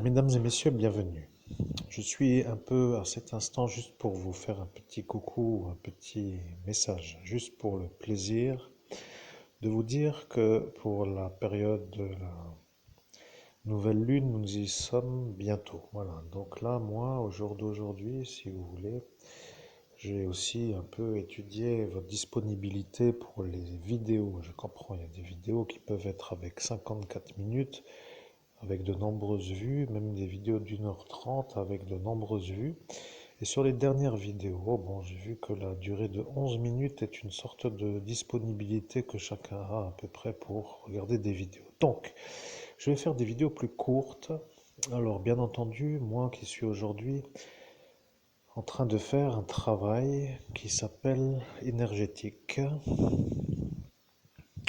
Mesdames et messieurs, bienvenue. Je suis un peu à cet instant juste pour vous faire un petit coucou, un petit message, juste pour le plaisir de vous dire que pour la période de la nouvelle lune, nous y sommes bientôt. Voilà, donc là, moi, au jour d'aujourd'hui, si vous voulez, j'ai aussi un peu étudié votre disponibilité pour les vidéos. Je comprends, il y a des vidéos qui peuvent être avec 54 minutes, avec de nombreuses vues, même des vidéos d'1h30 avec de nombreuses vues. Et sur les dernières vidéos, bon, j'ai vu que la durée de 11 minutes est une sorte de disponibilité que chacun a à peu près pour regarder des vidéos. Donc, je vais faire des vidéos plus courtes. Alors, bien entendu, moi qui suis aujourd'hui en train de faire un travail qui s'appelle énergétique.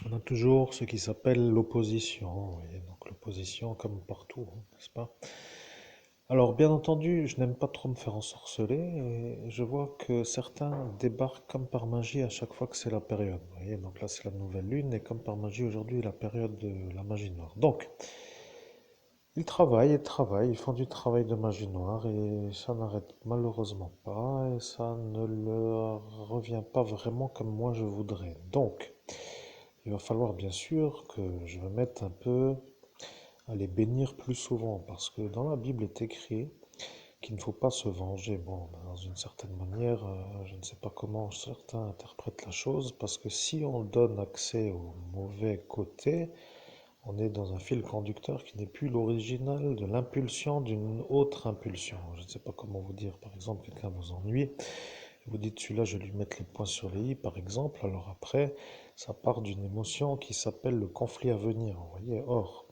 On a toujours ce qui s'appelle l'opposition. Vous voyez, donc l'opposition comme partout, n'est-ce pas? Alors, bien entendu, je n'aime pas trop me faire ensorceler et je vois que certains débarquent comme par magie à chaque fois que c'est la période. Vous voyez, donc là, c'est la nouvelle lune et comme par magie, aujourd'hui, la période de la magie noire. Donc, ils travaillent, ils font du travail de magie noire et ça n'arrête malheureusement pas et ça ne leur revient pas vraiment comme moi je voudrais. Donc, il va falloir bien sûr que je me mette un peu à les bénir plus souvent parce que dans la Bible est écrit qu'il ne faut pas se venger. Bon, dans une certaine manière, je ne sais pas comment certains interprètent la chose, parce que si on donne accès au mauvais côté, on est dans un fil conducteur qui n'est plus l'original de l'impulsion d'une autre impulsion. Je ne sais pas comment vous dire. Par exemple, quelqu'un vous ennuie, vous dites celui-là, je vais lui mettre les points sur les i, par exemple. Alors après, ça part d'une émotion qui s'appelle le conflit à venir. Vous voyez, or,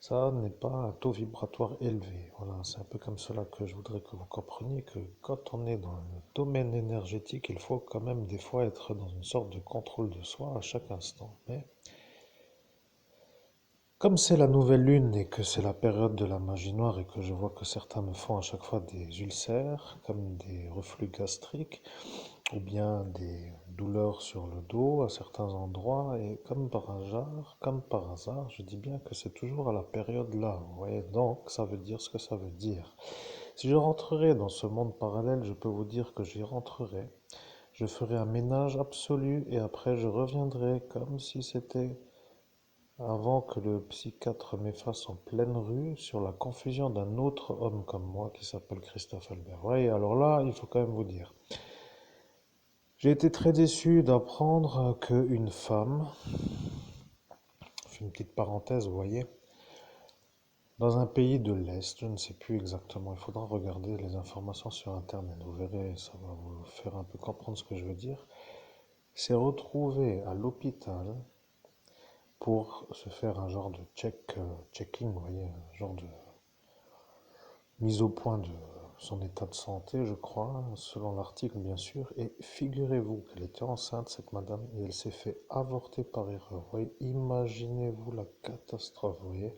ça n'est pas un taux vibratoire élevé. Voilà, c'est un peu comme cela que je voudrais que vous compreniez que quand on est dans le domaine énergétique, il faut quand même des fois être dans une sorte de contrôle de soi à chaque instant. Mais comme c'est la nouvelle lune et que c'est la période de la magie noire et que je vois que certains me font à chaque fois des ulcères, comme des reflux gastriques, ou bien des douleurs sur le dos à certains endroits, et comme par hasard, je dis bien que c'est toujours à la période là, vous voyez, donc ça veut dire ce que ça veut dire. Si je rentrerai dans ce monde parallèle, je peux vous dire que j'y rentrerai, je ferai un ménage absolu, et après je reviendrai comme si c'était avant que le psychiatre m'efface en pleine rue sur la confusion d'un autre homme comme moi qui s'appelle Christophe Albert. Oui, alors là, il faut quand même vous dire. J'ai été très déçu d'apprendre qu'une femme, je fais une petite parenthèse, vous voyez, dans un pays de l'Est, je ne sais plus exactement, il faudra regarder les informations sur Internet, vous verrez, ça va vous faire un peu comprendre ce que je veux dire, s'est retrouvée à l'hôpital pour se faire un genre de checking, vous voyez, un genre de mise au point de son état de santé, je crois, selon l'article bien sûr. Et figurez-vous qu'elle était enceinte, cette madame, et elle s'est fait avorter par erreur. Vous voyez, imaginez-vous la catastrophe, vous voyez.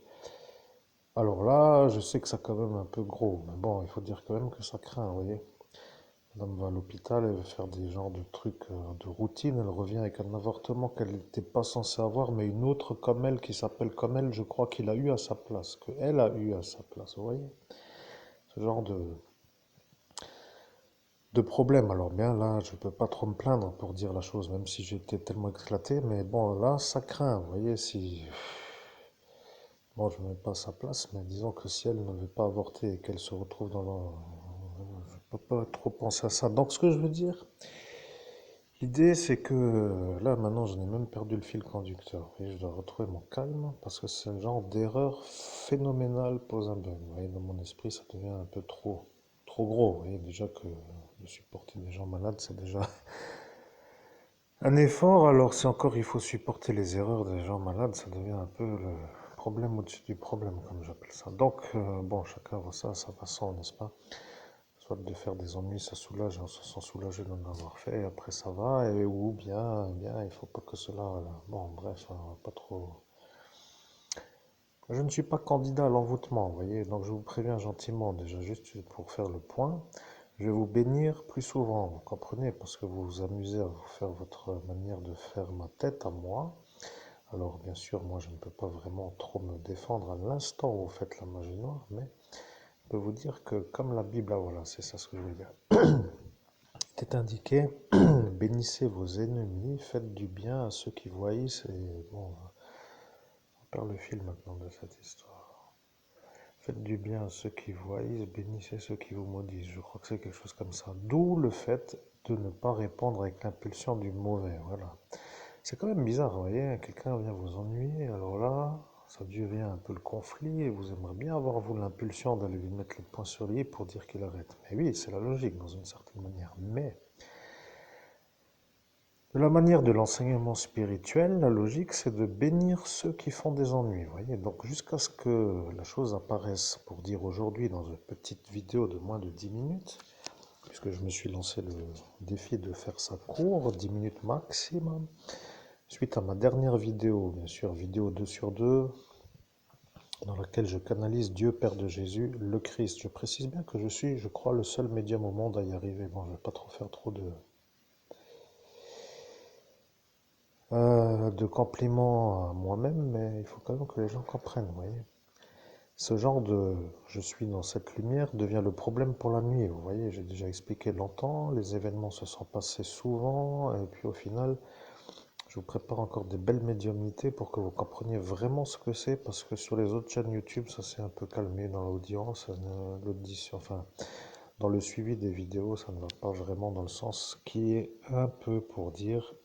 Alors là, je sais que c'est quand même un peu gros, mais bon, il faut dire quand même que ça craint, vous voyez. Madame va à l'hôpital, elle veut faire des genres de trucs de routine, elle revient avec un avortement qu'elle n'était pas censée avoir, mais une autre comme elle, qui s'appelle comme elle, je crois qu'il a eu à sa place, qu'elle a eu à sa place, vous voyez. Ce genre de problème. Alors bien là, je peux pas trop me plaindre pour dire la chose, même si j'étais tellement éclaté, mais bon là, ça craint, vous voyez, si... Bon, je ne mets pas à sa place, mais disons que si elle ne veut pas avorter et qu'elle se retrouve dans le... Je peux pas trop penser à ça. Donc ce que je veux dire, l'idée c'est que là maintenant je n'ai même perdu le fil conducteur. Et je dois retrouver mon calme parce que c'est un genre d'erreur phénoménale pose un bug. Vous voyez, dans mon esprit ça devient un peu trop gros. Vous voyez déjà que de supporter des gens malades c'est déjà un effort. Alors si encore il faut supporter les erreurs des gens malades, ça devient un peu le problème au-dessus du problème comme j'appelle ça. Donc bon, chacun voit ça à sa façon, n'est-ce pas? Soit de faire des ennuis, ça soulage, on se sent soulagé d'en avoir fait, et après ça va, et ou bien, il faut pas que cela, voilà. Bon, bref, on va pas trop. Je ne suis pas candidat à l'envoûtement, vous voyez, donc je vous préviens gentiment, déjà, juste pour faire le point. Je vais vous bénir plus souvent, vous comprenez, parce que vous vous amusez à vous faire votre manière de faire ma tête à moi, Alors bien sûr, moi je ne peux pas vraiment trop me défendre à l'instant où vous faites la magie noire, mais je peux vous dire que comme la Bible, ah voilà, c'est ça ce que je voulais dire. Il est indiqué, bénissez vos ennemis, faites du bien à ceux qui voient. Et bon, on perd le fil maintenant de cette histoire. Faites du bien à ceux qui voient, bénissez ceux qui vous maudissent. Je crois que c'est quelque chose comme ça. D'où le fait de ne pas répondre avec l'impulsion du mauvais. Voilà. C'est quand même bizarre, vous voyez, quelqu'un vient vous ennuyer, alors là, ça devient un peu le conflit et vous aimeriez bien avoir, vous, l'impulsion d'aller lui mettre le point sur l'i pour dire qu'il arrête. Mais oui, c'est la logique dans une certaine manière. Mais de la manière de l'enseignement spirituel, la logique, c'est de bénir ceux qui font des ennuis, vous voyez. Donc jusqu'à ce que la chose apparaisse, pour dire aujourd'hui, dans une petite vidéo de moins de 10 minutes, puisque je me suis lancé le défi de faire ça court, 10 minutes maximum, suite à ma dernière vidéo, bien sûr, vidéo 2 sur 2, dans laquelle je canalise Dieu Père de Jésus, le Christ. Je précise bien que je suis, je crois, le seul médium au monde à y arriver. Bon, je ne vais pas trop faire trop de compliments à moi-même, mais il faut quand même que les gens comprennent, vous voyez. Ce genre de je suis dans cette lumière devient le problème pour la nuit, vous voyez. J'ai déjà expliqué longtemps, les événements se sont passés souvent, et puis au final, je vous prépare encore des belles médiumnités pour que vous compreniez vraiment ce que c'est, parce que sur les autres chaînes YouTube, ça s'est un peu calmé dans l'audience, l'audition, enfin, dans le suivi des vidéos, ça ne va pas vraiment dans le sens qui est un peu pour dire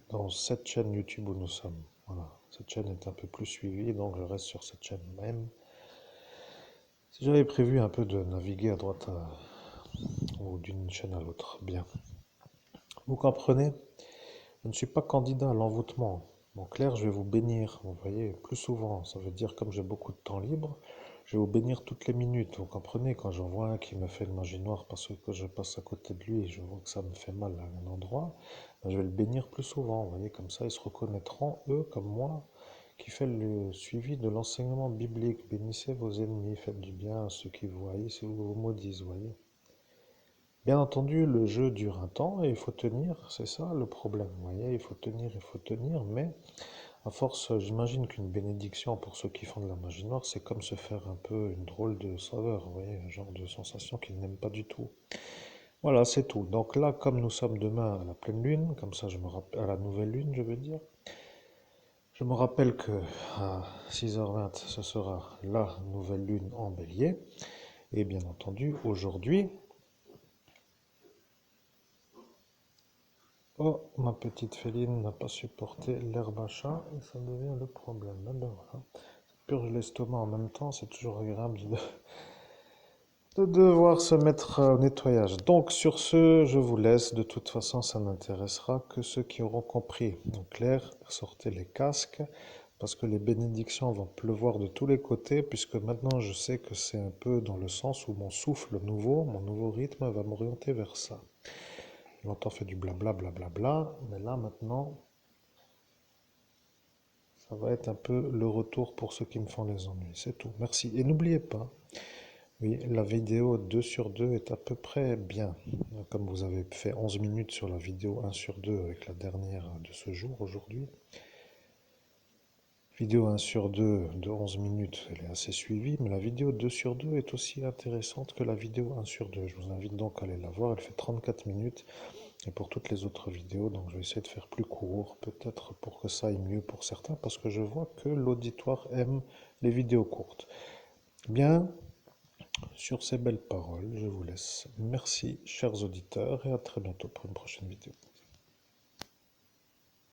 dans cette chaîne YouTube où nous sommes. Voilà, cette chaîne est un peu plus suivie, donc je reste sur cette chaîne même. Si j'avais prévu un peu de naviguer à droite ou d'une chaîne à l'autre, bien. Vous comprenez? Je ne suis pas candidat à l'envoûtement. En clair, je vais vous bénir, vous voyez, plus souvent. Ça veut dire, comme j'ai beaucoup de temps libre, je vais vous bénir toutes les minutes. Vous comprenez? Quand j'en vois un qui me fait une magie noire parce que je passe à côté de lui et je vois que ça me fait mal à un endroit, ben, je vais le bénir plus souvent. Vous voyez, comme ça, ils se reconnaîtront, eux, comme moi, qui fait le suivi de l'enseignement biblique. Bénissez vos ennemis, faites du bien à ceux qui vous haïssent et vous maudissent, vous voyez. Bien entendu, le jeu dure un temps et il faut tenir, c'est ça le problème. Vous voyez, il faut tenir, mais à force, j'imagine qu'une bénédiction pour ceux qui font de la magie noire, c'est comme se faire un peu une drôle de saveur, vous voyez, un genre de sensation qu'ils n'aiment pas du tout. Voilà, c'est tout. Donc là, comme nous sommes demain à la pleine lune, comme ça je me rappelle, à la nouvelle lune, je veux dire, je me rappelle que à 6h20, ce sera la nouvelle lune en bélier. Et bien entendu, aujourd'hui, oh, ma petite féline n'a pas supporté l'herbe à chat et ça devient le problème. Ah ben voilà. Ça purge l'estomac en même temps, c'est toujours agréable de devoir se mettre au nettoyage. Donc sur ce, je vous laisse. De toute façon, ça n'intéressera que ceux qui auront compris. En clair, sortez les casques parce que les bénédictions vont pleuvoir de tous les côtés puisque maintenant je sais que c'est un peu dans le sens où mon souffle nouveau, mon nouveau rythme va m'orienter vers ça. Longtemps fait du blabla, blablabla, mais là maintenant, ça va être un peu le retour pour ceux qui me font les ennuis. C'est tout. Merci. Et n'oubliez pas, oui, la vidéo 2 sur 2 est à peu près bien. Comme vous avez fait 11 minutes sur la vidéo 1 sur 2 avec la dernière de ce jour aujourd'hui. Vidéo 1 sur 2 de 11 minutes, elle est assez suivie, mais la vidéo 2 sur 2 est aussi intéressante que la vidéo 1 sur 2. Je vous invite donc à aller la voir, elle fait 34 minutes. Et pour toutes les autres vidéos, donc je vais essayer de faire plus court, peut-être pour que ça aille mieux pour certains, parce que je vois que l'auditoire aime les vidéos courtes. Bien, sur ces belles paroles, je vous laisse. Merci, chers auditeurs, et à très bientôt pour une prochaine vidéo.